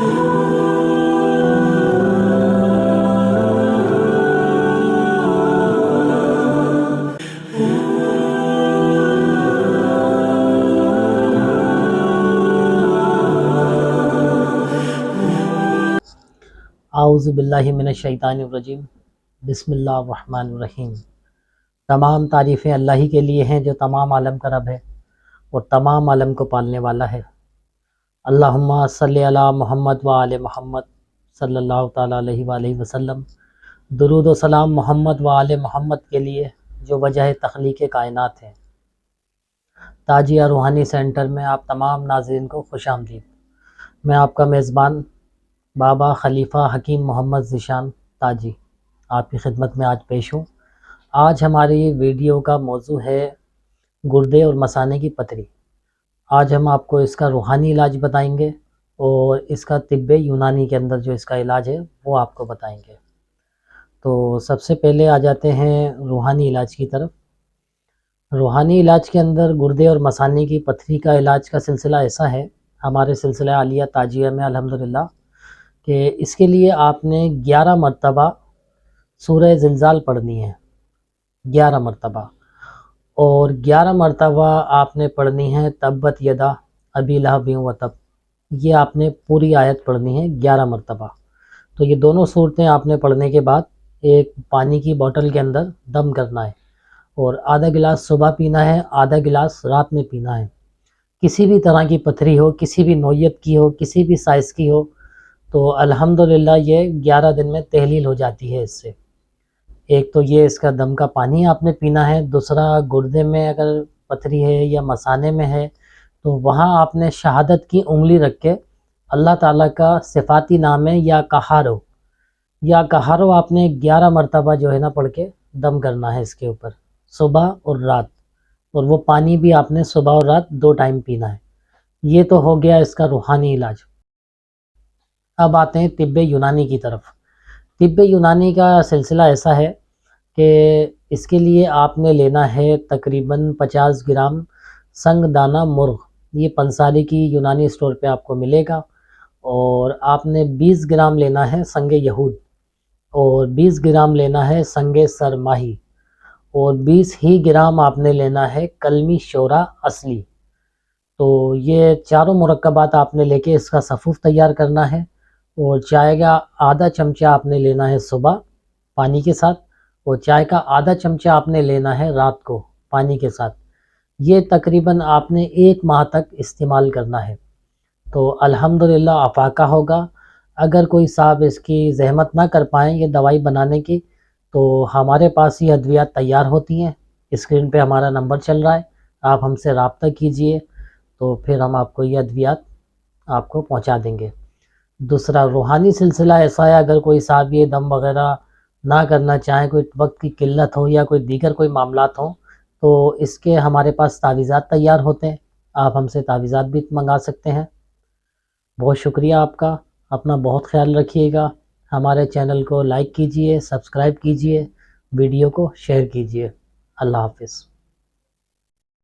اعوذ باللہ من الشیطان الرجیم، بسم اللہ الرحمن الرحیم۔ تمام تعریفیں اللہ ہی کے لیے ہیں جو تمام عالم کا رب ہے اور تمام عالم کو پالنے والا ہے۔ اللہم صلی علی محمد و آل محمد صلی اللہ تعالیٰ علیہ وآلہ وسلم۔ درود و سلام محمد و آل محمد کے لیے جو وجہ تخلیق کائنات ہیں۔ تاجیہ روحانی سینٹر میں آپ تمام ناظرین کو خوش آمدید۔ میں آپ کا میزبان بابا خلیفہ حکیم محمد ذیشان تاجی آپ کی خدمت میں آج پیش ہوں۔ آج ہماری ویڈیو کا موضوع ہے گردے اور مثانے کی پتھری۔ آج ہم آپ کو اس کا روحانی علاج بتائیں گے اور اس کا طب یونانی کے اندر جو اس کا علاج ہے وہ آپ کو بتائیں گے۔ تو سب سے پہلے آ جاتے ہیں روحانی علاج کی طرف۔ روحانی علاج کے اندر گردے اور مثانے کی پتھری کا علاج کا سلسلہ ایسا ہے ہمارے سلسلہ عالیہ تاجیہ میں الحمدللہ کہ اس کے لیے آپ نے 11 مرتبہ سورہ زلزال پڑھنی ہے، 11 مرتبہ، اور 11 مرتبہ آپ نے پڑھنی ہے تبت یدا ابی لہب و تب۔ یہ آپ نے پوری آیت پڑھنی ہے 11 مرتبہ۔ تو یہ دونوں صورتیں آپ نے پڑھنے کے بعد ایک پانی کی بوٹل کے اندر دم کرنا ہے اور آدھا گلاس صبح پینا ہے، آدھا گلاس رات میں پینا ہے۔ کسی بھی طرح کی پتھری ہو، کسی بھی نوعیت کی ہو، کسی بھی سائز کی ہو، تو الحمدللہ یہ 11 دن میں تحلیل ہو جاتی ہے اس سے۔ ایک تو یہ اس کا دم کا پانی آپ نے پینا ہے، دوسرا گردے میں اگر پتھری ہے یا مثانے میں ہے تو وہاں آپ نے شہادت کی انگلی رکھ کے اللہ تعالیٰ کا صفاتی نام ہے یا کہارو آپ نے 11 مرتبہ جو ہے نا پڑھ کے دم کرنا ہے اس کے اوپر، صبح اور رات، اور وہ پانی بھی آپ نے صبح اور رات 2 ٹائم پینا ہے۔ یہ تو ہو گیا اس کا روحانی علاج۔ اب آتے ہیں طب یونانی کی طرف۔ طب یونانی کا سلسلہ ایسا ہے کہ اس کے لیے آپ نے لینا ہے تقریباً 50 گرام سنگ دانہ مرغ۔ یہ پنساری کی یونانی اسٹور پہ آپ کو ملے گا۔ اور آپ نے 20 گرام لینا ہے سنگ یہود، اور 20 گرام لینا ہے سنگ سر ماہی، اور 20 ہی گرام آپ نے لینا ہے کلمی شورا اصلی۔ تو یہ چاروں مرکبات آپ نے لے کے اس کا صفوف تیار کرنا ہے، اور چائے کا آدھا چمچہ آپ نے لینا ہے صبح پانی کے ساتھ، اور چائے کا آدھا چمچہ آپ نے لینا ہے رات کو پانی کے ساتھ۔ یہ تقریباً آپ نے 1 ماہ تک استعمال کرنا ہے، تو الحمدللہ افاقہ ہوگا۔ اگر کوئی صاحب اس کی زحمت نہ کر پائیں یہ دوائی بنانے کی، تو ہمارے پاس یہ ادویات تیار ہوتی ہیں۔ اسکرین پہ ہمارا نمبر چل رہا ہے، آپ ہم سے رابطہ کیجئے تو پھر ہم آپ کو یہ ادویات آپ کو پہنچا دیں گے۔ دوسرا روحانی سلسلہ ایسا ہے، اگر کوئی صاحب یہ دم وغیرہ نہ کرنا چاہیں، کوئی وقت کی قلت ہو یا کوئی دیگر کوئی معاملات ہوں، تو اس کے ہمارے پاس تعویذات تیار ہوتے ہیں، آپ ہم سے تعویذات بھی منگا سکتے ہیں۔ بہت شکریہ آپ کا، اپنا بہت خیال رکھیے گا۔ ہمارے چینل کو لائک کیجئے، سبسکرائب کیجئے، ویڈیو کو شیئر کیجئے۔ اللہ حافظ۔